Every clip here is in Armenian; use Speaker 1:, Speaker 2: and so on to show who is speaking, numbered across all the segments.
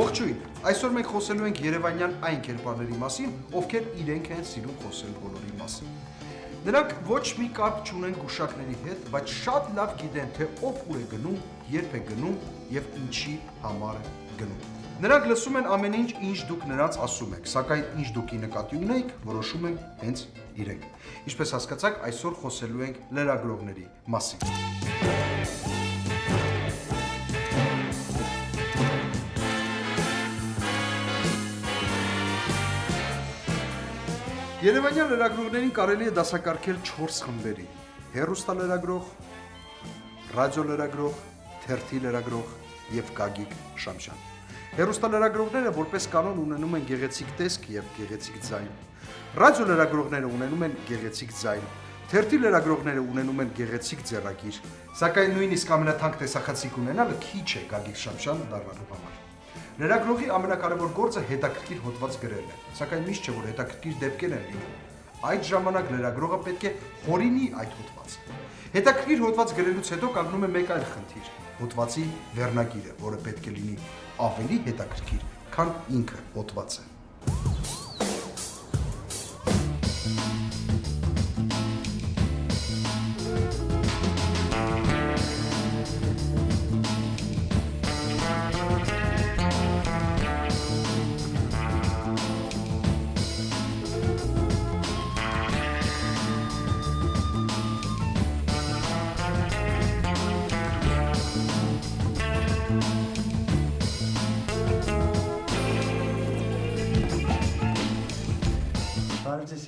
Speaker 1: Ողջույն, այսօր մենք խոսելու ենք երևանյան այն կերպարների մասին, ովքեր իրենք են սիրում խոսել բոլորի մասին։ Նրանք ոչ մի կապ չունեն գուշակների հետ, բայց շատ լավ գիտեն, թե ով ուր է գնում, երբ է գնում եւ ինչի համար է գնում։ Նրանք լսում են ամեն ինչ, ինչ դուք նրանց ասում եք, սակայն ինչ դուք ի նկատի ունեիք, որոշում են հենց իրենք։ Ինչպես հասկացաք, այսօր խոսելու ենք լրագրողների մասին։ Երևանյան լրագրողներին կարելի է դասակարգել 4 խմբերի՝ հեռուստալրագրող, ռադիոլրագրող, թերթի լրագրող եւ Գագիկ Շամշյան։ Հեռուստալրագրողները որպես կանոն ունենում են գեղեցիկ տեսք եւ գեղեցիկ ձայն։ Ռադիոլրագրողները ունենում են գեղեցիկ ձայն։ Թերթի լրագրողները ունենում են գեղեցիկ ձեռագիր, սակայն նույնիսկ ամենաթանկ տեսախցիկ ունենալը քիչ է Գագիկ Շամշյան դառնալու համար։ Լրագրողի ամենակարևոր գործը հետաքրքիր հոդված գրելն է, սակայն միշտ չէ, որ հետաքրքիր դեպքեր են լինում։ Այդ ժամանակ լրագրողը պետք է հորինի այդ հոդվածը։ Հետաքրքիր հոդված գրելուց հետո կանգնում է մեկ այլ խնդիր՝ հոդվածի վերնագիրը, որը պետք է լինի ավելի հետաքրքիր, քան ինքը հոդվածը։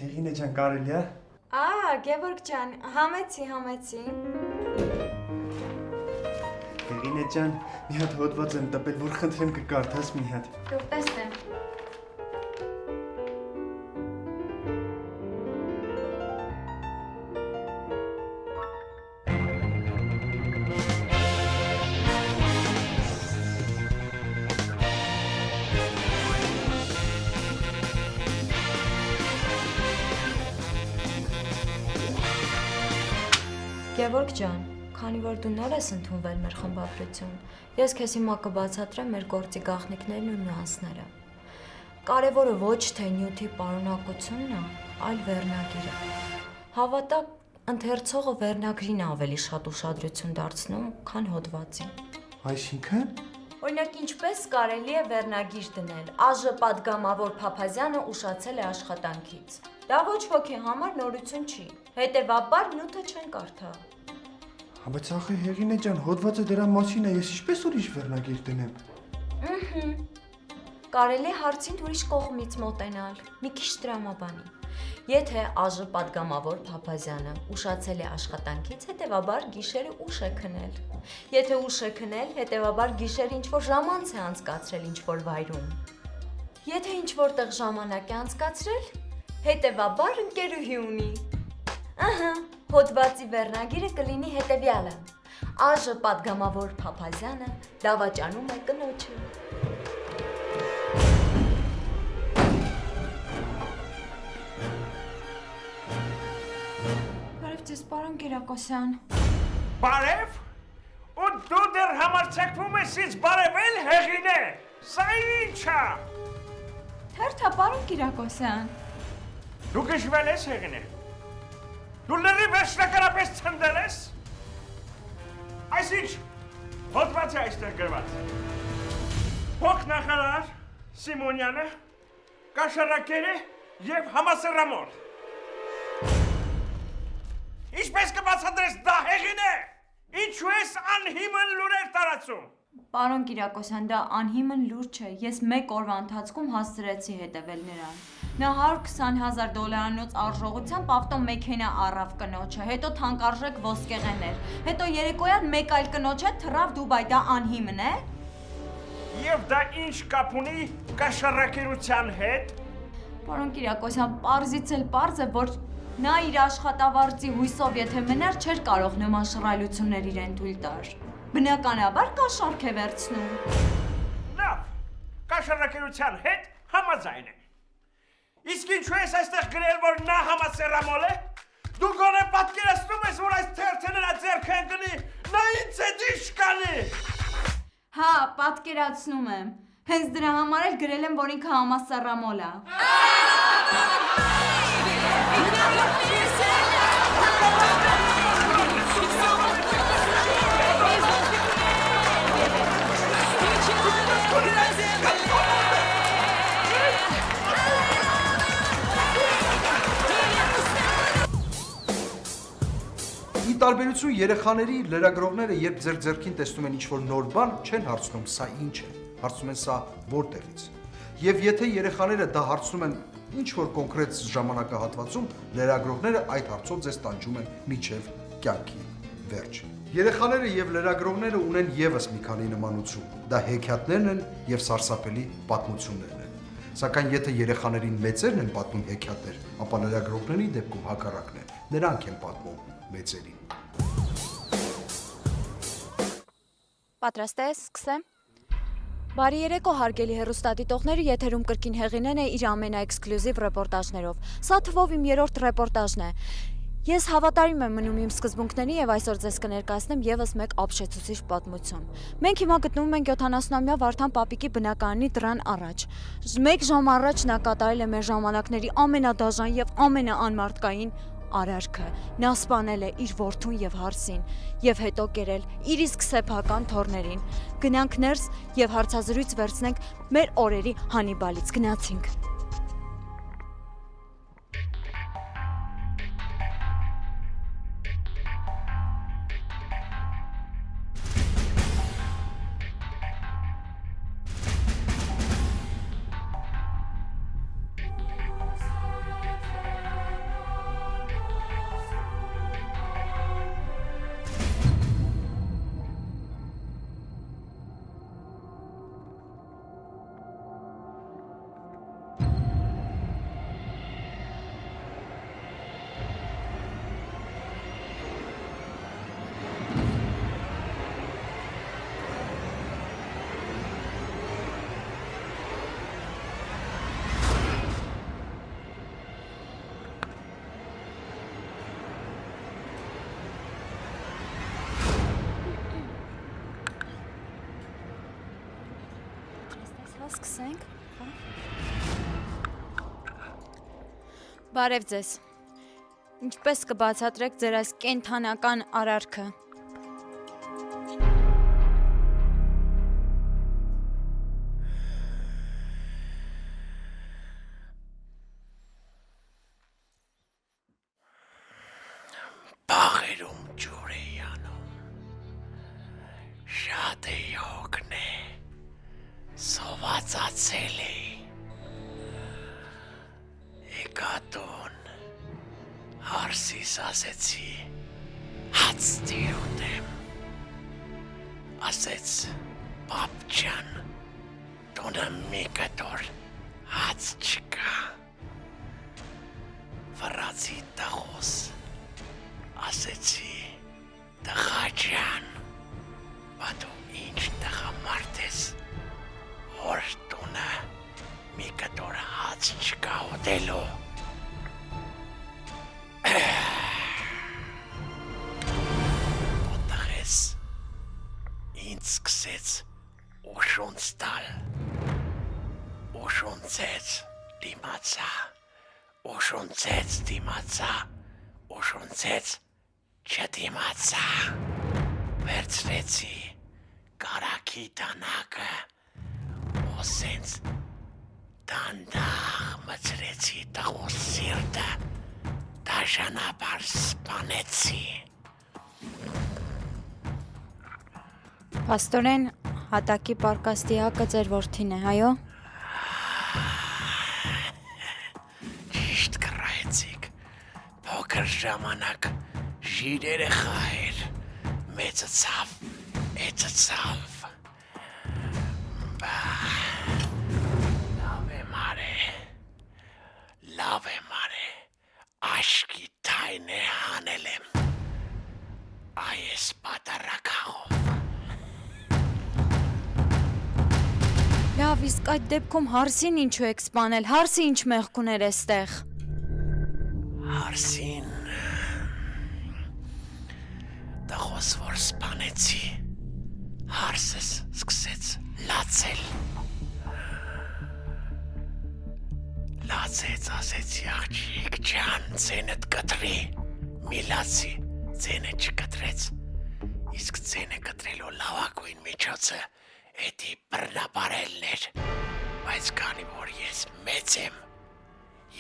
Speaker 2: Հեղինե ջան, կարելի է։
Speaker 3: Գևորգ ջան, համեցի։
Speaker 2: Հեղինե ջան, մի հատ հոդված եմ տպել, որ խնդրեմ կկարդաս մի հատ։
Speaker 3: Դուք տեսնեմ։
Speaker 4: Գևորգ ջան, քանի որ դու նոր ես ընդունվել մեր խմբագրություն, ես քեզ հիմա կբացատրեմ մեր գործի գաղտնիքներն ու նյուանսները։ Կարևորը ոչ թե նյութի պարունակությունն է, այլ վերնագիրը։ Հավատա, ընթերցողը վերնագրին ավելի շատ ուշադրություն դարձնում, քան հոդվածին։
Speaker 2: Այսինքն։
Speaker 4: Օրինակ, ինչպես կարելի է վերնագիր դնել՝ ԱԺ պատգամավոր Փափազյանը ուշացել է աշխատանքից։ Դա ոչ ոքի համար նորություն չի, հետևաբար նյութը չեն կարդա։
Speaker 2: Բայց ախի Հեղինե ջան, հոդվածը դրա մասին է, ես ինչպես ուրիշ վերնագիր դնեմ։
Speaker 4: Կարելի է հարցին ուրիշ կողմից մոտենալ, մի քիչ տրամաբանի։ Եթե ԱԺ պատգամավոր Փափազյանը ուշացել է աշխատանքից, հետևաբար գիշերը ուշ է քնել։ Եթե ուշ է քնել, հետևաբար գիշերը ինչ-որ ժամանց է անցկացրել ինչ-որ վայրում։ Եթե ինչ-որտեղ ժամանակ է անցկացրել, հետևաբար ընկերուհի ունի։ Հոդվածի վերնագիրը կլինի հետևյալը. ԱԺ պատգամավոր Փափազյանը դավաճանում է կնոջը։
Speaker 3: Բարև ձեզ, պարոն Կիրակոսյան։
Speaker 5: Բարև։ Ու դու դեռ համարձակվում ես ինձ բարևել, Հեղինե։ Սա ինչ է։
Speaker 3: Թերթա, պարոն Կիրակոսյան։
Speaker 5: Դու գժվել ես, Հեղինե։ Դու լրի վերջնականապես ցնդել ես։ Այսինչ, հոդված է այստեղ գրված։ Փոխնախարար Սիմոնյանը, կաշառակերը եւ համասեռամոլ։ Ինչպես կբացատրես դա, Հեղինե։ Ինչու ես անհիմն լուրեր տարածում։
Speaker 3: Պարոն Կիրակոսյան, դա անհիմն լուր չէ, ես մեկ օրվա ընթացքում հասցրեցի հետևել նրան։ Նա $120,000 արժողությամբ ավտոմեքենա առավ կնոջը, հետո թանկարժեք ոսկեղեններ, հետո երեկոյան մեկ այլ կնոջ հետ թռավ Դուբայ, դա անհիմն է։
Speaker 5: Եվ դա ինչ կապ ունի կաշառակերության հետ։
Speaker 3: Պարոն Կիրակոսյան, պարզից էլ պարզ է, որ նա իր աշխատավարձի հույսով եթե մներ չէր կարող նման շռայլություններ իրեն թույլ տար։ Բնականաբար կաշառք է վերցնում։
Speaker 5: Լավ, կաշառակերության հետ համաձայն եմ։ Իսկ ինչու ես այստեղ գրել, որ նա համասեռամոլ է։ Դու գոնե պատկերացնում ես, որ այս թերթը նրա ձեռքը ընկնի, նա ինձ հետ ինչ կանի։
Speaker 3: Հա, պատկերացնում եմ։ Հենց դրա համար էլ գրել եմ, որ ինքը համասեռամոլ է։
Speaker 1: Ի տարբերություն երեխաների, լրագրողները երբ ձեր ձեռքին տեսնում են ինչ-որ նոր բան, չեն հարցնում սա ինչ է, հարցնում են սա որտեղից։ Եվ եթե երեխաները դա հարցնում են ինչ-որ կոնկրետ ժամանակահատվածում, լրագրողները այդ հարցով ձեզ տանջում են մինչև կյանքի վերջ։ Երեխաները եւ լրագրողները ունեն եւս մի քանի նմանություն։ Դա հեքիաթներն են եւ սարսափելի պատմություններն են։ Սակայն եթե երեխաներին մեծերն են պատմում հեքիաթներ, ապա լրագրողների դեպքում հակառակն է։ Նրանք են պատմում մեծերին։
Speaker 6: Պատրաստ ես, սկսեմ։ Բարի երեկո հարգելի հեռուստադիտողները, եթերում կրկին Հեղինեն է իր ամենաէքսկլյուզիվ ռեպորտաժներով։ Սա թվով իմ երրորդ ռեպորտաժն է։ Ես հավատարիմ եմ մնում իմ սկզբունքներին եւ այսօր ձեզ կներկայացնեմ եւս մեկ ապշեցուցիչ պատմություն։ Մենք հիմա գտնվում ենք 70-ամյա Վարդան Պապիկի բնակարանի դռան առաջ։ 1 ժամ առաջ նա կատարել է մեր ժամանակների ամենադաժան եւ ամենաանմարտկային արարքը։ Նա սպանել է իր որդուն եւ հարսին եւ հետո կերել իր իսկ սեփական թոռներին։ Գնանք ներս եւ հարցազրույց վերցնենք մեր օրերի Հանիբալից։ Գնացինք։ Սկսենք։ Բարև ձեզ։ Ինչպես կբացատրեք ձեր այս կենթանական արարքը։
Speaker 5: Բաղերում ջուր է անում, շատ է հոգն է, սովածացել է, եկատուն, հարսիս ասեցի, հաց տիրուտեմ, ասեց պապ ջան, տունը մի կտոր հաց չկա, վրացի տղոս, ասեցի տղա ջան, բա դու ինչ տղամարդ ես, որ տունը մի կտոր հաց չկա ուտելու։ Տղես ինձ սկսեց ուշունց տալ, ուշունցեց դիմացա, ուշունցեց դիմացա, ուշունցեց չդիմացա, վերցրեցի կարակի տանակը, Սենց դանդաղ մծրեցի տղոս սիրտը, դաշանաբար սպանեցի։
Speaker 6: Պաստորեն, հատակի պարկաստի հակը ձեր որդին է, այո։
Speaker 5: Ճիշտ կռայեցիք, փոքր ժամանակ ժիր երեխա էր, մեծը ցավ, էծը ցավ։ Լավ է մարե, աշկի թայն է հանել եմ, այս պատարակաղով։
Speaker 6: Լավ, իսկ այդ դեպքում հարսին ինչու եք սպանել, հարսի ինչ մեղք ուներ էստեղ։
Speaker 5: Հարսին, տղոս որ սպանեցի, հարսս սկսեց լացել, ասեցի աղջիկ ջան, ձենդ կտրի, միլացի, ձենը չկտրեց, իսկ ձենը կտրելու լավագույն միջոցը էդի բռնապարելն էր, բայց քանի որ ես մեծ եմ,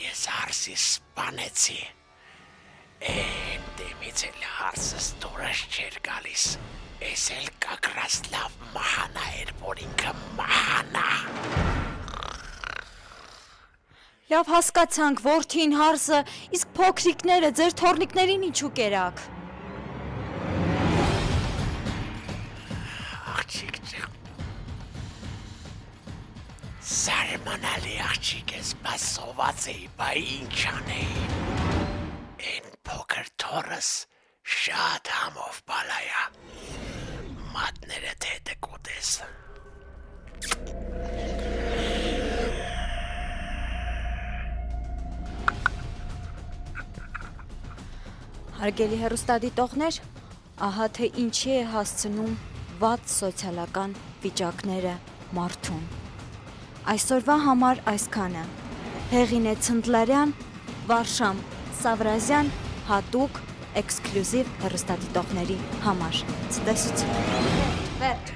Speaker 5: ես հարսի սպանեցի, են դեմից էլ հարսս դուրս չէր գալիս, ես էլ կակրած լավ մահանա էր, որ ինքը մահանա։
Speaker 6: Լավ հասկացանք, որդին հարսը, իսկ փոքրիկները ձեր թորնիկներին ինչու կերակ։
Speaker 5: Աղջիկ ջան, սարմանալի աղջիկ ես, բայց սոված էի, բա ինչ անեի։ Են փոքր թորս շատ համով բալայա, մատները թետը կուտես։
Speaker 6: Հարգելի հեռուստադիտողներ, ահա թե ինչի է հասցնում վատ սոցիալական վիճակները մարդուն։ Այսօրվա համար այսքանը։ Հեղինե Ցնդլարյան, Վարշամ Սավրազյան, հատուկ էքսկլյուզիվ հեռուստադիտողների համար։ Ցտեսություն։ Վերջ։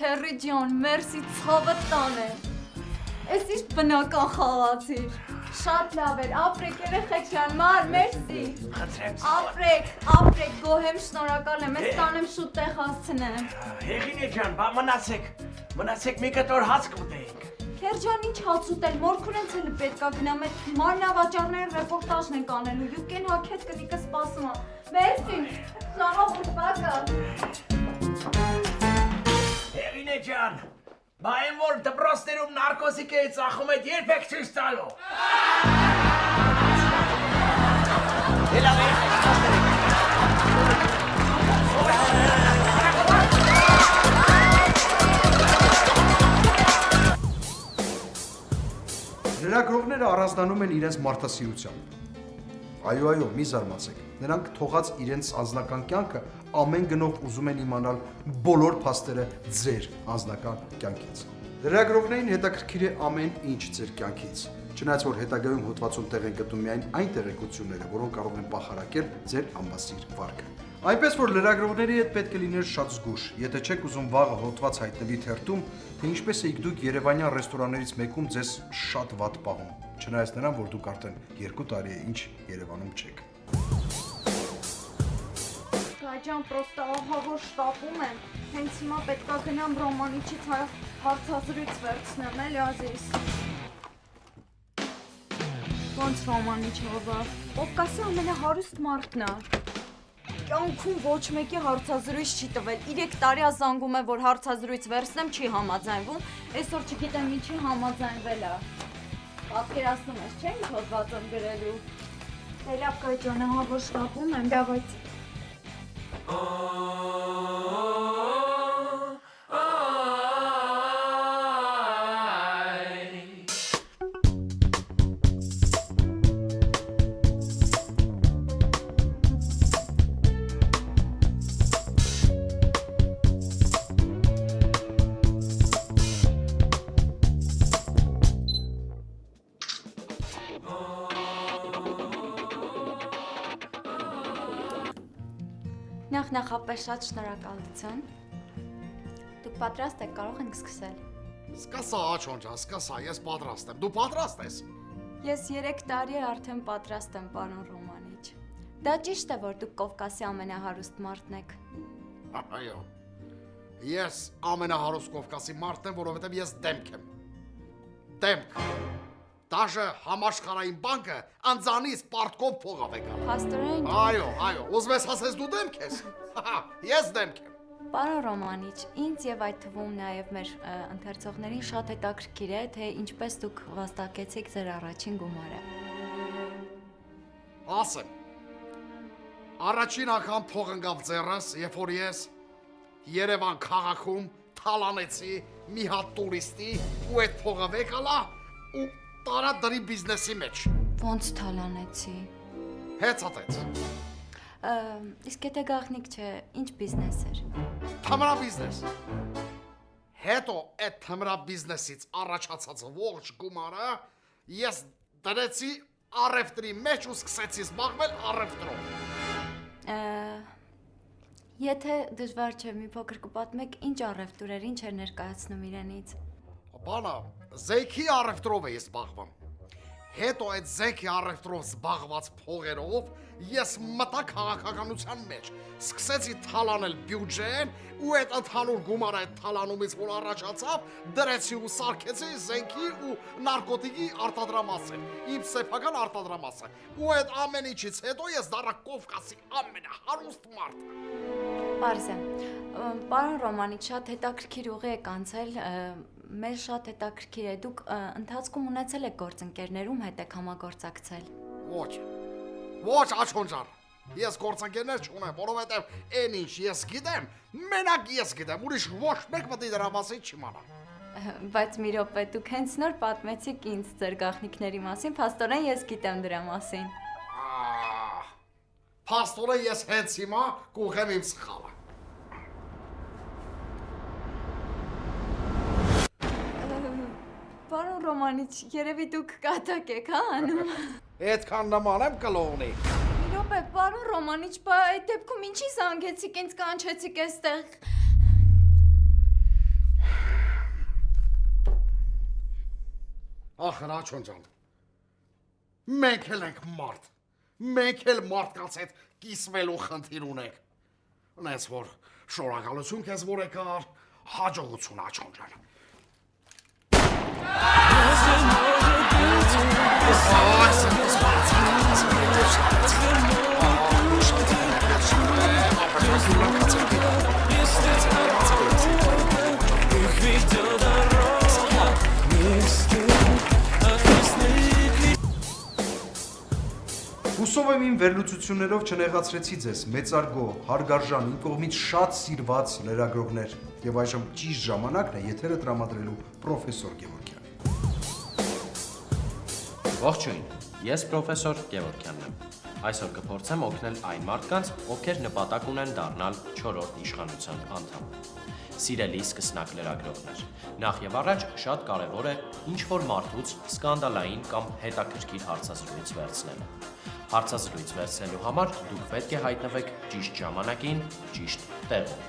Speaker 6: Քերի ջան, մերսի ցավը տանը։ Էս ինչ բնական խաղացիր։ Շատ լավ էր, ապրեք երեխեք ջան, մար, մերսի։ Ապրեք, գոհեմ, շնորհակալ եմ, ես տանեմ շուտ տեղ հասցնեմ։
Speaker 5: Հեղինե ջան, բա մնացեք մի կտոր հաց կուտեինք։
Speaker 6: Քեր ջան, ինչ հաց ուտել, մորքուրեն ցելը պետքա գնամ, այդ մարմնավաճառների ռեպորտաժն ենք անելու, յուկեն հակետ կնիկը սպասում է։ Մերսի, շնորհակալ բակա։
Speaker 5: Հեղինե ջան, բա այն որ դպրոցներում նարկոսիկ է ծախում այդ երբ եք ցույց տալու։ Հելա
Speaker 1: Լրագրողները առանձնանում են իրենց մարդասիրությամբ։ Այո, մի զարմացեք։ Նրանք թողած իրենց անձնական կյանքը ամեն գնով ուզում են իմանալ բոլոր փաստերը ձեր անձնական կյանքից։ Լրագրողներին հետաքրքիր է ամեն ինչ ձեր կյանքից, չնայած որ հետագայում հոդվածում տեղ են գտնում միայն այն տեղեկությունները, որոնք կարող են պախարակել ձեր անբասիր վարկը։ Այնպես որ լրագրողների հետ պետք է լինել շատ զգուշ, եթե չեք ուզում վաղը հոդված հայտնվի թերթում, թե ինչպես եք դուք երևանյան ռեստորաներից մեկում ձեզ շատ վատ պահում, չնայած նրան, որ դուք արդեն 2 տարի է ինչ Երևանում չեք։
Speaker 6: Գաջան, պրոստա ահա որ շտապում եմ, հենց հիմա պետքա գնամ Ռոմանիչից հարցազրույց վերցնեմ, էլի Ազիզ։ Ոնց Ռոմանիչը ովա, Կովկասի ամենահարուստ մարդն է։ Կյանքում ոչ մեկի հարցազրույց չի տվել, 3 տարի ազանգում է, որ հարցազրույց վերցնեմ, չի համաձայնվում, այսօր չգիտեմ ինչի համաձայնվել է։ Պատկերացնում ես, չէ՞ ինչ հոդված եմ գրելու։ Լավ Գաջան, ահա որ շտապում եմ, դավայց։ Նախապես շատ շնորհակալություն։ Դուք պատրաստ եք, կարող ենք սկսել։
Speaker 7: Սկսա, Աջոն ջան, սկսա, ես պատրաստ եմ։ Դու պատրաստ ես։
Speaker 6: Ես 3 տարի է արդեն պատրաստ եմ, պարոն Ռոմանիչ։ Դա ճիշտ է, որ դուք Կովկասի ամենահարուստ մարդն եք։
Speaker 7: Այո։ Ես ամենահարուստ Կովկասի մարդն եմ, որովհետև ես դեմք եմ։ Դեմք։ Դաժե համաշխարհային բանկը անձանից պարտքով փող ավեկալ։
Speaker 6: Փաստորեն։
Speaker 7: Այո, ուզում ես ասես դու դեմք ես։ Ես դեմք եմ։
Speaker 6: Պարոն Ռոմանիչ, ինձ եւ այդ թվում նաեւ մեր ընթերցողներին շատ հետաքրքիր է, թե ինչպես դուք վաստակեցիք ձեր առաջին գումարը։
Speaker 7: Ասեմ։ Առաջին անգամ փող ընկավ ձեռս, երբ որ ես Երևան քաղաքում թալանեցի մի հատ տուրիստի ու այդ փողը վեկալա ու տարա դրի բիզնեսի մեջ։
Speaker 6: Ոնց թալանեցի։
Speaker 7: Հեծատեց։
Speaker 6: Իսկ եթե գաղտնիք չէ, ինչ բիզնես էր։
Speaker 7: Թամրա բիզնես։ Հետո այդ թմրա բիզնեսից առաջացած ողջ գումարը ես դրեցի առևտրի մեջ ու սկսեցի զբաղվել առևտրով։
Speaker 6: Եթե դժվար չէ մի փոքր կպատմեք ինչ առևտուրեր, ինչ էր ներկայացնում իրենից։
Speaker 7: Բանա, զեյքի առևտրով էի զբաղվում։ Հետո այդ զեյքի առևտրով զբաղված փողերով ես մտա քաղաքականության մեջ, սկսեցի թալանել բյուջեն ու այդ ընդհանուր գումարը այդ թալանումից որ առաջացավ, դրեցի ու սարքեցի զենքի ու նարկոտիկի արտադրամասը, իմ սեփական արտադրամասը։ Ու այդ ամեն ինչից հետո ես դառա Կովկասի ամենահարուստ մարդը։
Speaker 6: Պարզ է։ Պարոն Ռոմանիկ, շատ հետաքրքիր ուղի եք անցել, մեզ շատ հետաքրքիր է։ Դուք ընթացքում ունեցել եք գործընկերներում հետ եք համագործակցել։
Speaker 7: Ոչ, Աշոն ջան, ես գործընկերներ չունեմ, որովհետև այն ինչ ես գիտեմ, մենակ ես գիտեմ, ուրիշ ոչ մեկ պետք է դրա մասին չիմանա։
Speaker 6: Բայց մի րոպե, դուք հենց նոր պատմեցիք ինձ ձեր գաղտնիքների մասին, փաստորեն ես գիտեմ դրա մասին։
Speaker 7: Փաստորեն ես հենց հիմա կուղեմ իմ սխալը։
Speaker 6: Պարոն Ռոմանիչ, երևի դուք կատակ եք, հա, անում։
Speaker 7: Այդքան նման եմ կլողնի։
Speaker 6: Մի րոպե, պարոն Ռոմանիչ, բա այդ դեպքում ինչի զանգեցիք, ինձ կանչեցիք այստեղ։
Speaker 7: Ախ, Աշոն ջան, մենք էլ ենք մարդ, մենք էլ մարդկանց հետ կիսվելու խնդիր ունենք։ Ունես որ շնորհակալություն քեզ որ եկար, հաջողություն Աշոն ջան։
Speaker 1: Հուսով եմ իմ վերլուծություններով չնեղացրեցի ձեզ մեծարգո, հարգարժան, իմ կողմից շատ սիրված լրագրողներ եւ այժմ ճիշտ ժամանակն է եթերը տրամադրելու պրոֆեսոր Գևորգյան։
Speaker 8: Ողջույն, ես պրոֆեսոր Գևորգյանն եմ։ Այսօր կփորձեմ օգնել այն մարդկանց, ովքեր նպատակ ունեն դառնալ 4-րդ իշխանության անդամ։ Սիրելի սկսնակ լրագրողներ, նախ եւ առաջ շատ կարեւոր է ինչ-որ մարդուց սկանդալային կամ հետաքրքիր հարցազրույց վերցնելը։ Հարցազրույց վերցնելու համար դուք պետք է հայտնվեք ճիշտ ժամանակին, ճիշտ տեղում։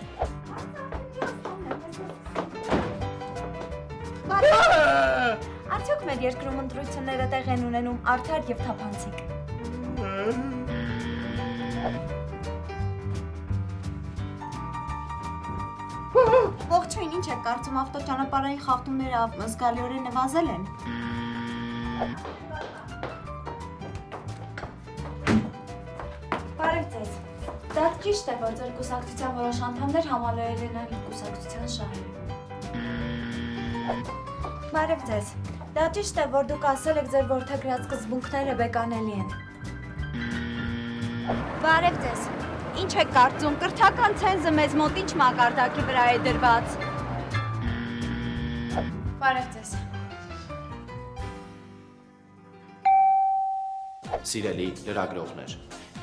Speaker 6: Արդյոք մեր երկրում ընտրությունները տեղ են ունենում արդար եւ թափանցիկ։ Ողջույն, ինչ եք կարծում ավտոճանապարհային խախտումները զգալիորեն նվազել են։ Բարև ձեզ։ Դա ճիշտ է, որ ձեր կուսակցության որոշ անդամներ համալրել են այն կուսակցության շահերը։ Բարև ձեզ։ Դա ճիշտ է, որ դուք ասել եք ձեր որդեգրած սկզբունքները բեկանելի են։ Բարև ձեզ։ Ինչ եք կարծում, կրթական ցենզը մեզ մոտ ինչ մակարդակի վրա է դրված։ Բարև ձեզ։
Speaker 8: Սիրելի լրագրողներ,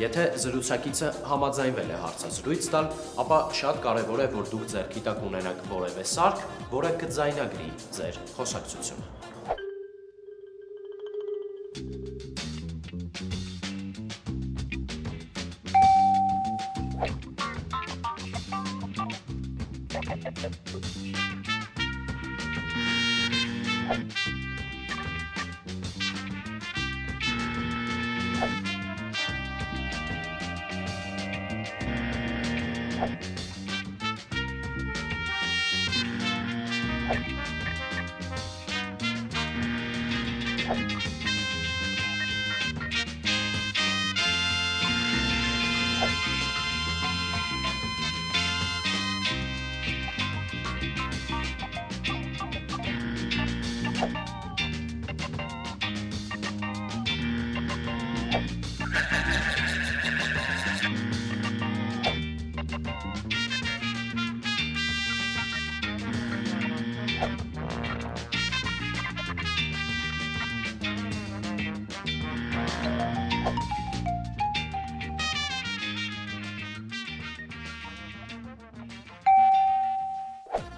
Speaker 8: եթե զրուցակիցը համաձայնվել է հարցազրույց տալ, ապա շատ կարևոր է, որ դուք ձեռքի տակ ունենաք որևէ սարք, որը կձայնագրի ձեր խոսակցությունը։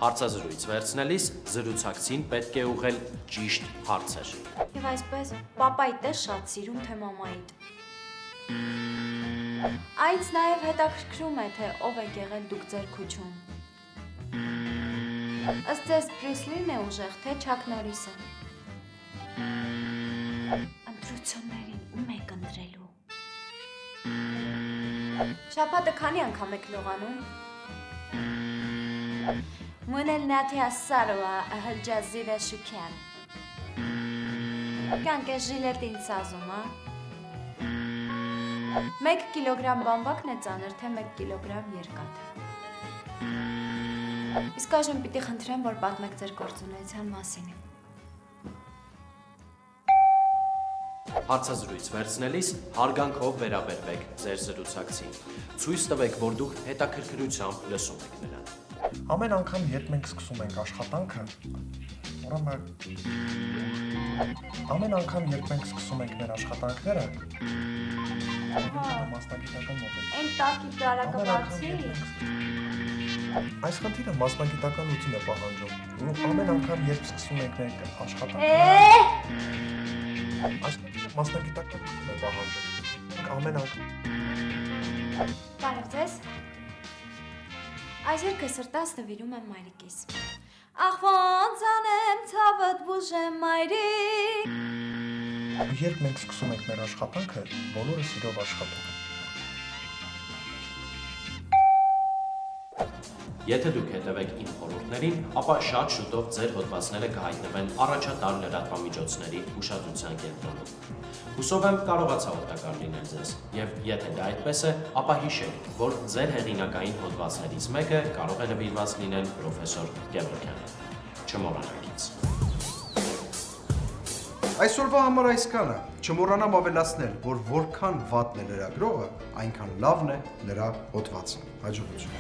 Speaker 8: Հարցազրույց վերցնելիս զրուցակցին պետք է ուղղել ճիշտ հարցեր։
Speaker 6: Եվ այսպես, պապայիդ է շատ սիրում, թե մամայիդ։ Այնց նաև հետաքրքրում է, թե ով է եղել դուք ձեր քուչում։ Ըստ ձեզ Բրյուս Լին է ուժեղ, թե Չակ Նորիսը։ Ընտրություններին ում եք ընտրելու։ Շաբաթը քանի անգամ եք լողանում։ Մունել նաթի ասարվա հլջազիրը շուքյան։ Կանք է ժիլետին սազում, հա։ 1 կիլոգրամ բամբակն է ծանր, թե 1 կիլոգրամ երկաթը։ Իսկ այժմ պիտի խնդրեմ, որ պատմեք ձեր գործունեության մասին։
Speaker 8: Հարցազրույց վերցնելիս հարգանքով վերաբերվեք ձեր զրուցակցին։ Ցույց տվեք, որ դուք հետաքրքրությամբ լսում եք նրան։
Speaker 2: Ամեն անգամ, երբ մենք սկսում ենք աշխատանքը, ուրեմն ամեն անգամ, երբ մենք սկսում ենք մեր աշխատանքները, մասնագիտական մոտեցում։
Speaker 6: Այն տակի դարակը բացի։
Speaker 2: Այս խնդիրը մասնագիտական լուծում է պահանջում։ Ամեն անգամ, երբ սկսում ենք մեր աշխատանքը, այս խնդիրը մասնագիտական լուծում է պահանջում։ Ամեն անգամ։
Speaker 6: Բարև ձեզ։ Այս երկը սրտաս նվիրում եմ մայրիկիս։ Ախ ոնց անեմ ցավդ բուժեմ մայրիկ։
Speaker 2: Երբ մենք սկսում ենք մեր աշխատանքը, բոլորը սիրով աշխատում են։
Speaker 8: Եթե դուք հետևեք իմ խորհուրդներին, ապա շատ շուտով ձեր հոդվածները կհայտնվեն առաջատար լրատվամիջոցների ուշադրության կենտրոնում։ Հուսով եմ կարողացա օգտակար լինել ձեզ, եւ եթե դա այդպես է, ապա հիշեք, որ ձեր հեղինակային հոդվածներից մեկը կարող է նվիրված լինել պրոֆեսոր Գևորգյանին։ Չմոռանաք ինձ։
Speaker 1: Այսօրվա համար այսքանը, չմոռանամ ավելացնել, որ որքան վատն է լրագրողը, այնքան լավն է նրա հոդվածը։ Հաջողություն։